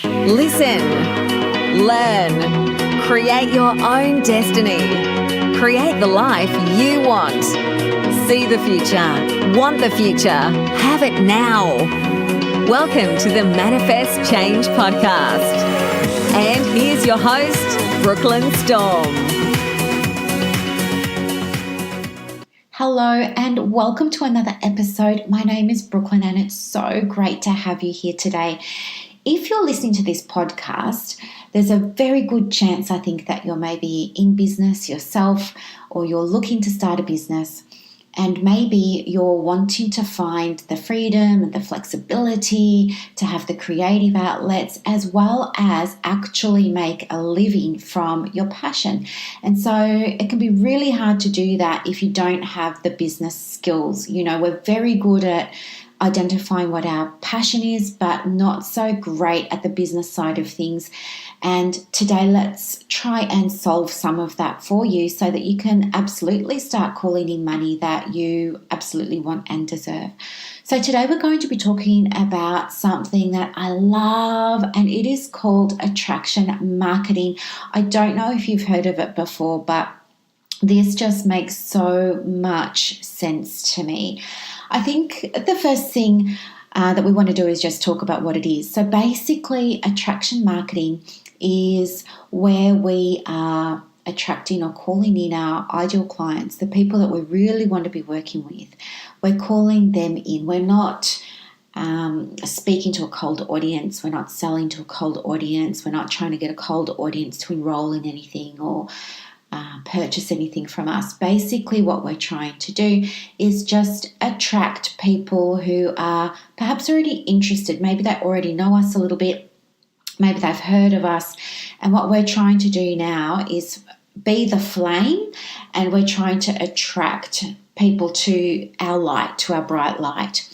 Listen, learn, create your own destiny. Create the life you want. See the future, want the future, have it now. Welcome to the Manifest Change Podcast. And here's your host, Brooklyn Storm. Hello and welcome to another episode. My name is Brooklyn and it's so great to have you here today. If you're listening to this podcast, there's a very good chance, I think, that you're maybe in business yourself or you're looking to start a business and maybe you're wanting to find the freedom and the flexibility to have the creative outlets as well as actually make a living from your passion. And so it can be really hard to do that if you don't have the business skills. You know, we're very good at identifying what our passion is, but not so great at the business side of things. And today, let's try and solve some of that for you so that you can absolutely start calling in money that you absolutely want and deserve. So today we're going to be talking about something that I love, and it is called attraction marketing. I don't know if you've heard of it before, but this just makes so much sense to me. I think the first thing that we want to do is just talk about what it is. So basically, attraction marketing is where we are attracting or calling in our ideal clients, the people that we really want to be working with. We're calling them in. We're not speaking to a cold audience. We're not selling to a cold audience. We're not trying to get a cold audience to enroll in anything or purchase anything from us. Basically, what we're trying to do is just attract people who are perhaps already interested. Maybe they already know us a little bit. Maybe they've heard of us. And what we're trying to do now is be the flame, and we're trying to attract people to our light, to our bright light.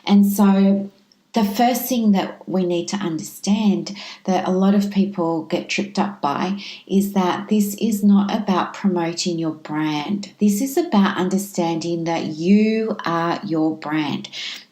And so the first thing that we need to understand that a lot of people get tripped up by is that this is not about promoting your brand. This is about understanding that you are your brand.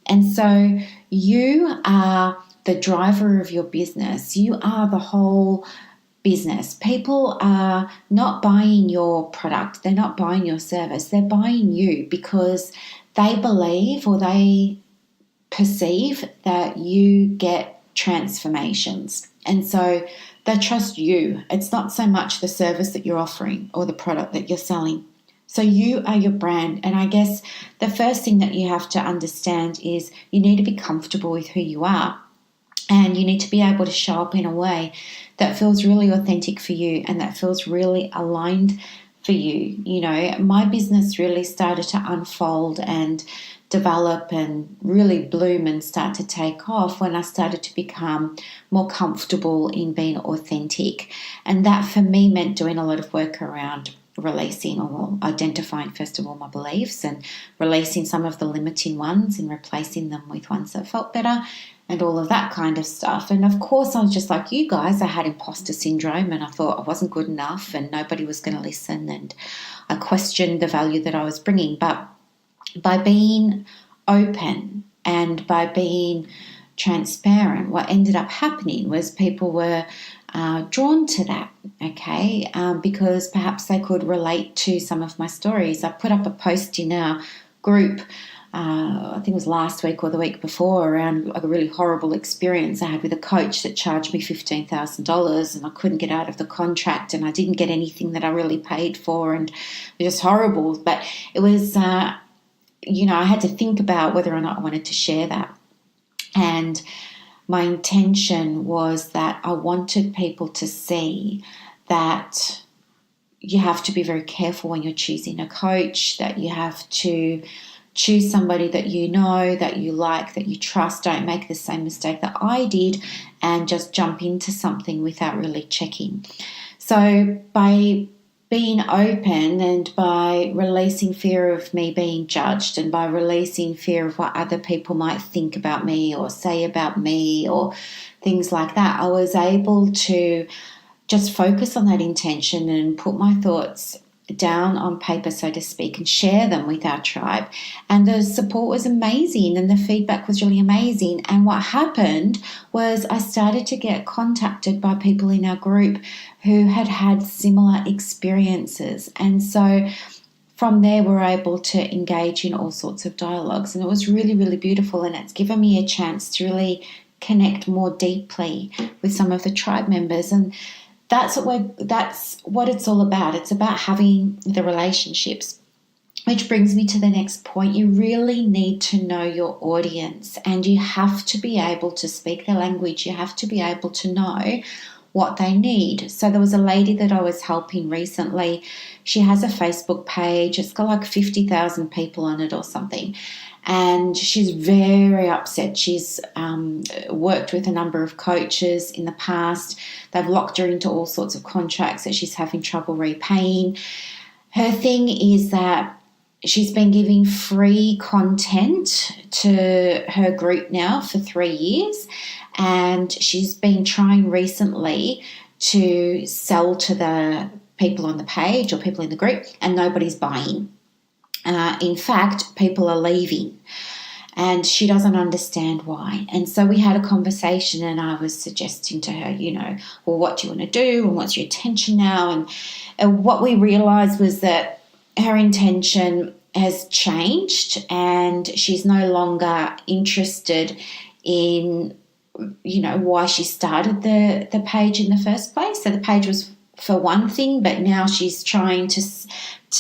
And so you are the driver of your business. You are the whole business. People are not buying your product. They're not buying your service. They're buying you because they believe or they perceive that you get transformations. And so they trust you. It's not so much the service that you're offering or the product that you're selling. So you are your brand. And I guess the first thing that you have to understand is you need to be comfortable with who you are. And you need to be able to show up in a way that feels really authentic for you and that feels really aligned for you. You know, my business really started to unfold and develop and really bloom and start to take off when I started to become more comfortable in being authentic. And that for me meant doing a lot of work around releasing or identifying first of all my beliefs and releasing some of the limiting ones and replacing them with ones that felt better and all of that kind of stuff. And of course I was just like you guys, I had imposter syndrome and I thought I wasn't good enough and nobody was going to listen, and I questioned the value that I was bringing. But by being open and by being transparent, what ended up happening was people were drawn to that, okay, because perhaps they could relate to some of my stories. I put up a post in our group, I think it was last week or the week before, around a really horrible experience I had with a coach that charged me $15,000 and I couldn't get out of the contract and I didn't get anything that I really paid for, and it was just horrible. But it was I had to think about whether or not I wanted to share that. And my intention was that I wanted people to see that you have to be very careful when you're choosing a coach, that you have to choose somebody that you know, that you like, that you trust. Don't make the same mistake that I did and just jump into something without really checking. So by being open and by releasing fear of me being judged and by releasing fear of what other people might think about me or say about me or things like that, I was able to just focus on that intention and put my thoughts down on paper, so to speak, and share them with our tribe. And the support was amazing and the feedback was really amazing. And what happened was I started to get contacted by people in our group who had had similar experiences. And so from there, we're able to engage in all sorts of dialogues. And it was really, really beautiful. And it's given me a chance to really connect more deeply with some of the tribe members. And that's what it's all about. It's about having the relationships. Which brings me to the next point. You really need to know your audience, and you have to be able to speak their language. You have to be able to know what they need. So there was a lady that I was helping recently. She has a Facebook page. It's got like 50,000 people on it or something. And she's very upset. She's worked with a number of coaches in the past. They've locked her into all sorts of contracts that she's having trouble repaying. Her thing is that she's been giving free content to her group now for 3 years. And she's been trying recently to sell to the people on the page or people in the group, and nobody's buying. In fact, people are leaving, and she doesn't understand why. And so we had a conversation, and I was suggesting to her, well, what do you want to do, and what's your intention now? And what we realised was that her intention has changed, and she's no longer interested in why she started the page in the first place. So the page was for one thing, but now she's trying to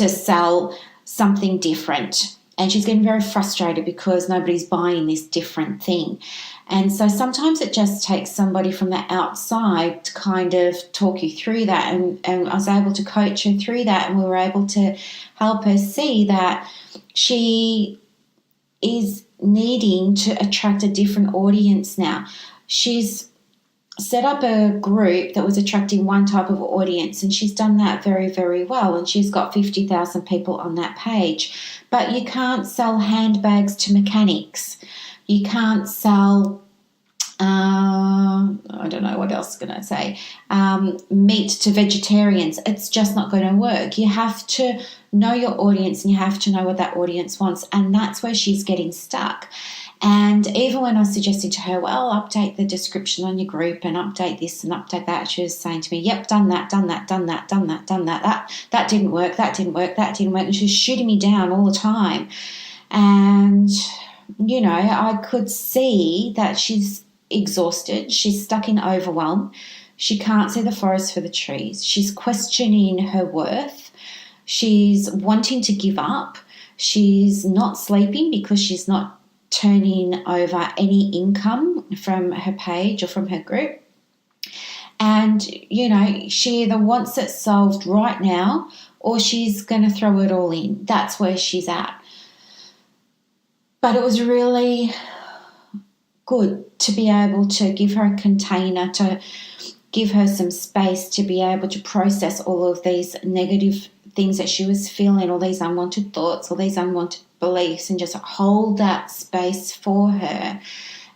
sell something different. And she's getting very frustrated because nobody's buying this different thing. And so sometimes it just takes somebody from the outside to kind of talk you through that. And I was able to coach her through that, and we were able to help her see that she is needing to attract a different audience now. She's set up a group that was attracting one type of audience, and she's done that very, very well, and she's got 50,000 people on that page. But you can't sell handbags to mechanics. You can't sell, I don't know what else I'm going to say, meat to vegetarians. It's just not going to work. You have to know your audience, and you have to know what that audience wants, and that's where she's getting stuck. And even when I was suggesting to her, well, update the description on your group and update this and update that, she was saying to me, yep, done that. That didn't work. And she was shooting me down all the time. And, I could see that she's exhausted. She's stuck in overwhelm. She can't see the forest for the trees. She's questioning her worth. She's wanting to give up. She's not sleeping because she's not turning over any income from her page or from her group. And, she either wants it solved right now or she's going to throw it all in. That's where she's at. But it was really good to be able to give her a container, to give her some space to be able to process all of these negative things that she was feeling, all these unwanted thoughts, all these unwanted beliefs, and just hold that space for her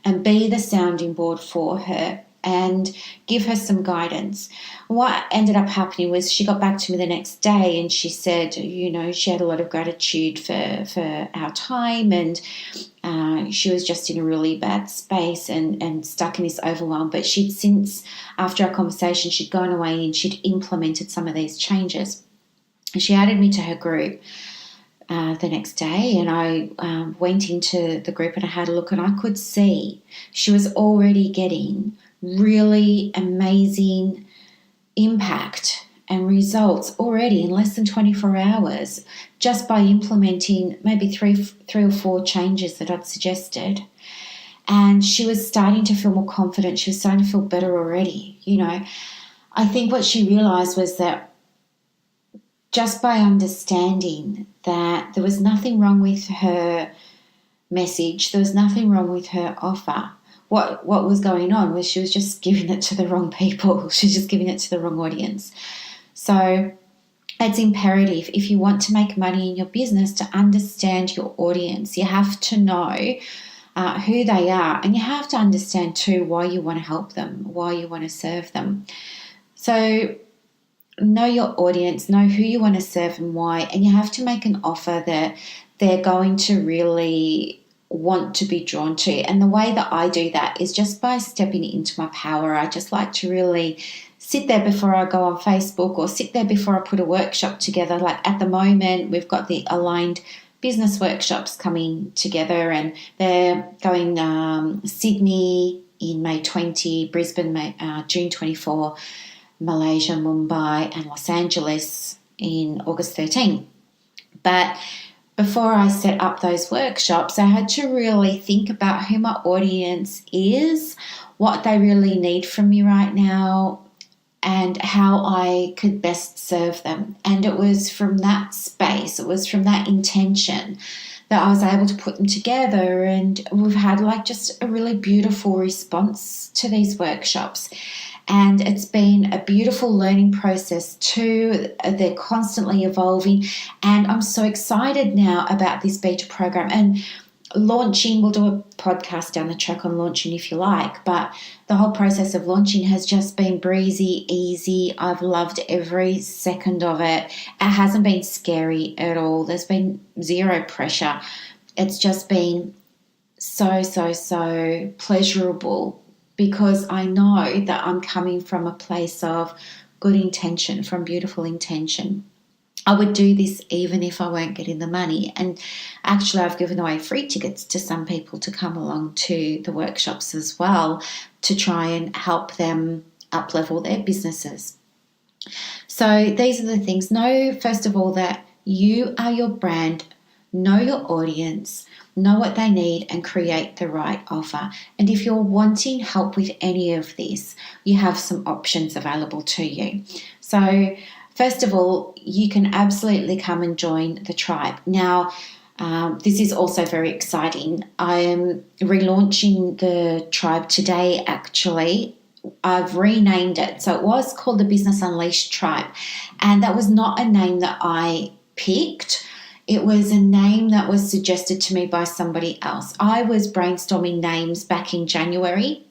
and be the sounding board for her and give her some guidance. What ended up happening was she got back to me the next day, and she said, she had a lot of gratitude for our time, and she was just in a really bad space and stuck in this overwhelm. But she'd since, after our conversation, she'd gone away and she'd implemented some of these changes. And she added me to her group the next day, and I went into the group and I had a look, and I could see she was already getting really amazing impact and results already in less than 24 hours just by implementing maybe three or four changes that I'd suggested. And she was starting to feel more confident. She was starting to feel better already. I think what she realised was that just by understanding that there was nothing wrong with her message, there was nothing wrong with her offer. What was going on was she was just giving it to the wrong people. She was just giving it to the wrong audience. So it's imperative, if you want to make money in your business, to understand your audience. You have to know who they are, and you have to understand too why you want to help them, why you want to serve them. So know your audience, know who you want to serve and why, and you have to make an offer that they're going to really want to be drawn to. And the way that I do that is just by stepping into my power. I just like to really sit there before I go on Facebook, or sit there before I put a workshop together. Like at the moment, we've got the aligned business workshops coming together, and they're going Sydney in May 20, Brisbane June 24, Malaysia, Mumbai, and Los Angeles in August 13. But before I set up those workshops, I had to really think about who my audience is, what they really need from me right now, and how I could best serve them. And it was from that space, it was from that intention that I was able to put them together. And we've had like just a really beautiful response to these workshops. And it's been a beautiful learning process too. They're constantly evolving. And I'm so excited now about this beta program. And launching, we'll do a podcast down the track on launching if you like, but the whole process of launching has just been breezy, easy. I've loved every second of it. It hasn't been scary at all. There's been zero pressure. It's just been so pleasurable, because I know that I'm coming from a place of good intention, from beautiful intention. I would do this even if I weren't getting the money. And actually, I've given away free tickets to some people to come along to the workshops as well, to try and help them up-level their businesses. So these are the things. Know, first of all, that you are your brand. Know your audience, know what they need, and create the right offer. And if you're wanting help with any of this, you have some options available to you. So first of all, you can absolutely come and join the tribe. Now, this is also very exciting. I am relaunching the tribe today, actually. I've renamed it. So it was called the Business Unleashed Tribe. And that was not a name that I picked. It was a name that was suggested to me by somebody else. I was brainstorming names back in January,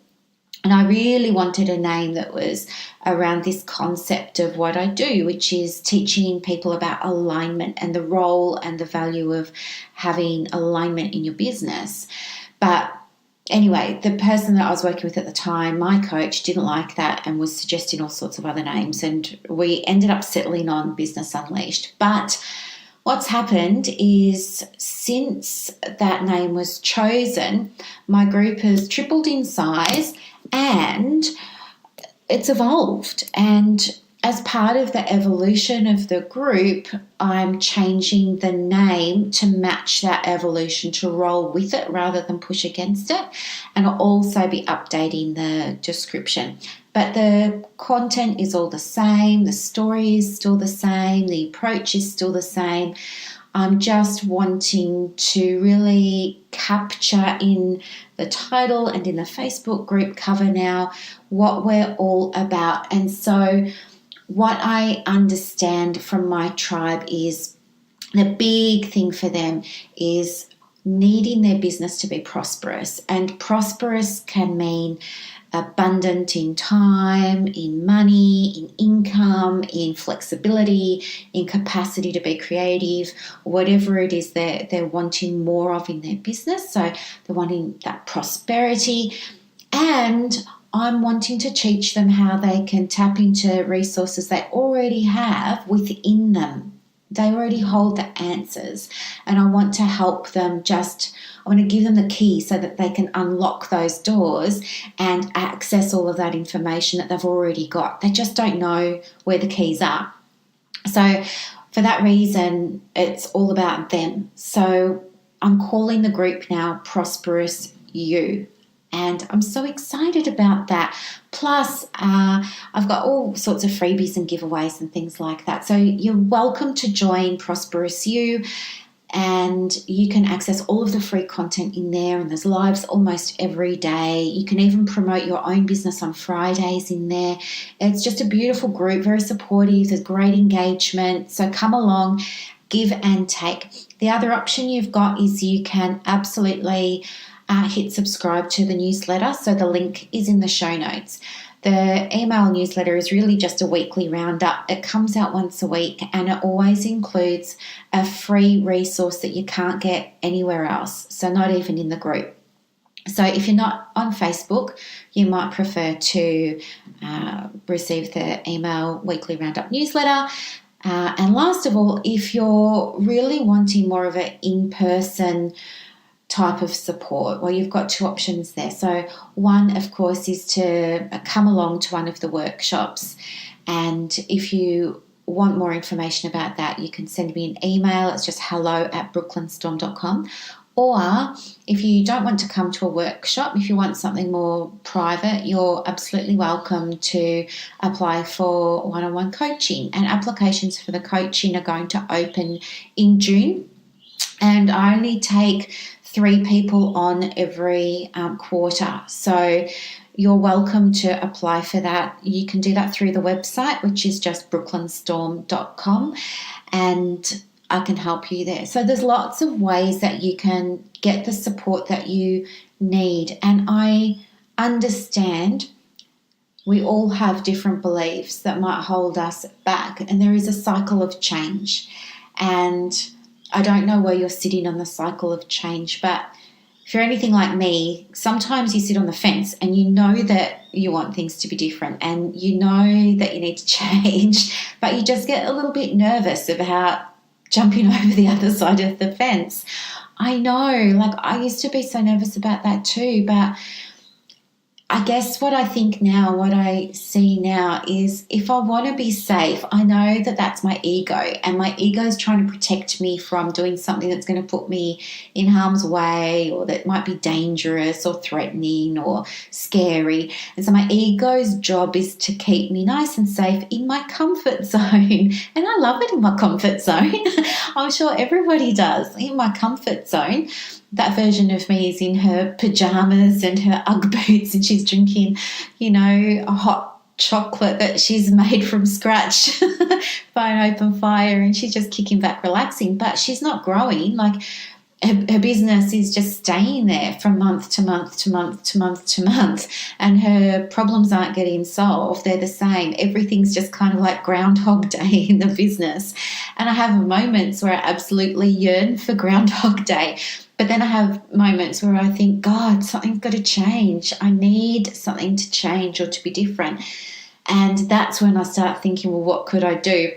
and I really wanted a name that was around this concept of what I do, which is teaching people about alignment and the role and the value of having alignment in your business. But anyway, the person that I was working with at the time, my coach, didn't like that and was suggesting all sorts of other names, and we ended up settling on Business Unleashed. But what's happened is, since that name was chosen, my group has tripled in size and it's evolved. And as part of the evolution of the group, I'm changing the name to match that evolution, to roll with it rather than push against it. And I'll also be updating the description. But the content is all the same, the story is still the same, the approach is still the same. I'm just wanting to really capture in the title and in the Facebook group cover now what we're all about. And so what I understand from my tribe is the big thing for them is needing their business to be prosperous. And prosperous can mean abundant in time, in money, in income, in flexibility, in capacity to be creative, whatever it is they're wanting more of in their business. So they're wanting that prosperity, and I'm wanting to teach them how they can tap into resources they already have within them. They already hold the answers, and I want to help them I want to give them the key so that they can unlock those doors and access all of that information that they've already got. They just don't know where the keys are. So for that reason, it's all about them. So I'm calling the group now Prosperous You. And I'm so excited about that. Plus, I've got all sorts of freebies and giveaways and things like that. So you're welcome to join Prosperous You, and you can access all of the free content in there. And there's lives almost every day. You can even promote your own business on Fridays in there. It's just a beautiful group, very supportive. There's great engagement. So come along, give and take. The other option you've got is you can absolutely hit subscribe to the newsletter. So the link is in the show notes. The email newsletter is really just a weekly roundup. It comes out once a week and it always includes a free resource that you can't get anywhere else, so not even in the group. So if you're not on Facebook, you might prefer to receive the email weekly roundup newsletter. And last of all, if you're really wanting more of an in-person type of support, well, you've got two options there. So one, of course, is to come along to one of the workshops. And if you want more information about that, you can send me an email. It's just hello@brooklynstorm.com. Or if you don't want to come to a workshop, if you want something more private, you're absolutely welcome to apply for one-on-one coaching. And applications for the coaching are going to open in June. And I only take 3 people on every quarter. So you're welcome to apply for that. You can do that through the website, which is just brooklynstorm.com, and I can help you there. So there's lots of ways that you can get the support that you need. And I understand we all have different beliefs that might hold us back. And there is a cycle of change. And I don't know where you're sitting on the cycle of change, but if you're anything like me, sometimes you sit on the fence and you know that you want things to be different and you know that you need to change, but you just get a little bit nervous about jumping over the other side of the fence. I know, like I used to be so nervous about that too, but I guess what I think now, what I see now is if I want to be safe, I know that that's my ego, and my ego is trying to protect me from doing something that's going to put me in harm's way, or that might be dangerous or threatening or scary. And so my ego's job is to keep me nice and safe in my comfort zone. And I love it in my comfort zone. I'm sure everybody does, in my comfort zone. That version of me is in her pajamas and her Ugg boots, and she's drinking, a hot chocolate that she's made from scratch by an open fire, and she's just kicking back, relaxing. But she's not growing. Like her business is just staying there from month to month to month to month to month, and her problems aren't getting solved. They're the same. Everything's just kind of like Groundhog Day in the business. And I have moments where I absolutely yearn for Groundhog Day. But then I have moments where I think, God, something's got to change. I need something to change or to be different. And that's when I start thinking, well, what could I do?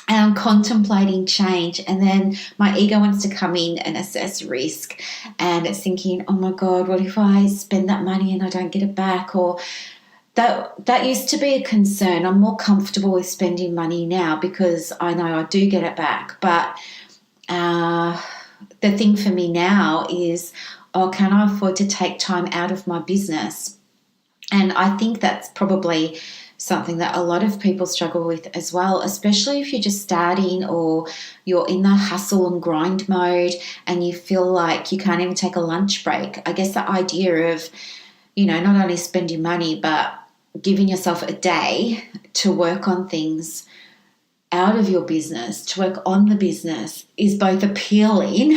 And I'm contemplating change. And then my ego wants to come in and assess risk. And it's thinking, oh, my God, what if I spend that money and I don't get it back? Or that used to be a concern. I'm more comfortable with spending money now because I know I do get it back. But the thing for me now is, can I afford to take time out of my business? And I think that's probably something that a lot of people struggle with as well, especially if you're just starting or you're in the hustle and grind mode and you feel like you can't even take a lunch break. I guess the idea of, not only spending money, but giving yourself a day to work on things out of your business, to work on the business, is both appealing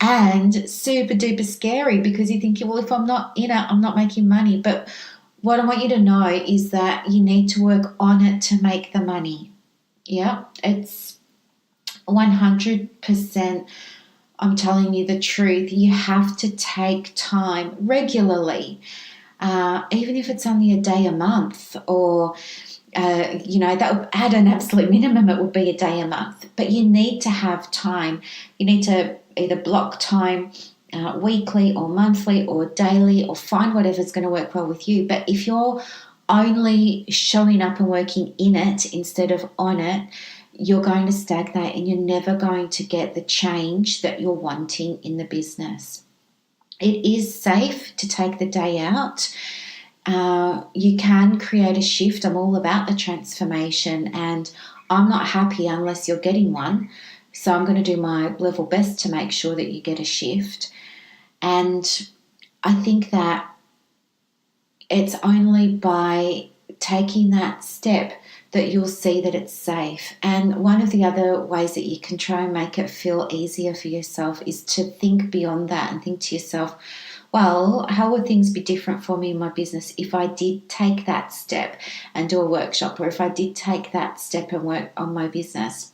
and super duper scary, because you're thinking, well, if I'm not in it, I'm not making money. But what I want you to know is that you need to work on it to make the money. Yeah, it's 100%. I'm telling you the truth. You have to take time regularly, even if it's only a day a month, or that would add an absolute minimum. It would be a day a month, but you need to have time. You need to either block time weekly or monthly or daily, or find whatever's going to work well with you. But if you're only showing up and working in it instead of on it, you're going to stagnate and you're never going to get the change that you're wanting in the business. It is safe to take the day out. You can create a shift. I'm all about the transformation, and I'm not happy unless you're getting one. So I'm going to do my level best to make sure that you get a shift. And I think that it's only by taking that step that you'll see that it's safe. And one of the other ways that you can try and make it feel easier for yourself is to think beyond that and think to yourself, well, how would things be different for me in my business if I did take that step and do a workshop, or if I did take that step and work on my business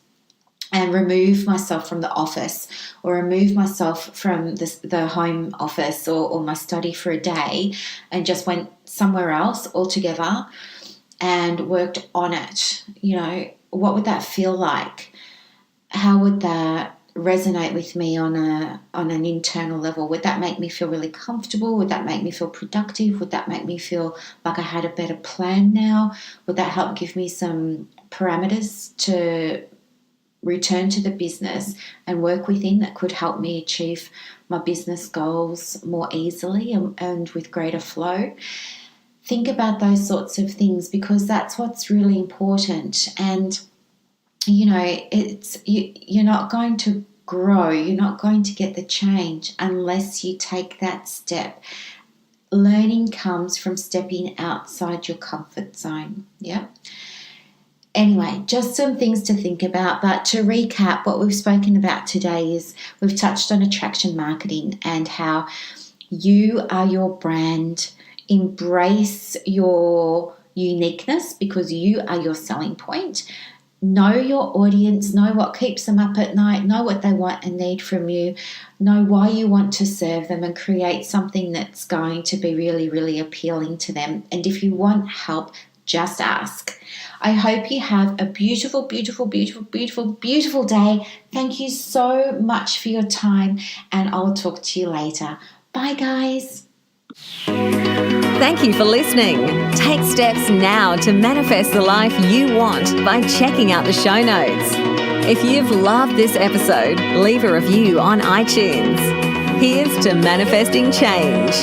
and remove myself from the office, or remove myself from the home office or my study for a day and just went somewhere else altogether and worked on it? What would that feel like? How would that resonate with me on an internal level? Would that make me feel really comfortable? Would that make me feel productive? Would that make me feel like I had a better plan now? Would that help give me some parameters to return to the business and work within that could help me achieve my business goals more easily and with greater flow? Think about those sorts of things, because that's what's really important. And you're not going to grow, you're not going to get the change unless you take that step. Learning comes from stepping outside your comfort zone. Yeah. Anyway, just some things to think about. But to recap, what we've spoken about today is we've touched on attraction marketing and how you are your brand. Embrace your uniqueness, because you are your selling point. Know your audience, know what keeps them up at night, know what they want and need from you, know why you want to serve them, and create something that's going to be really, really appealing to them. And if you want help, just ask. I hope you have a beautiful, beautiful, beautiful, beautiful, beautiful day. Thank you so much for your time, and I'll talk to you later. Bye, guys. Thank you for listening. Take steps now to manifest the life you want by checking out the show notes. If you've loved this episode, leave a review on iTunes. Here's to manifesting change.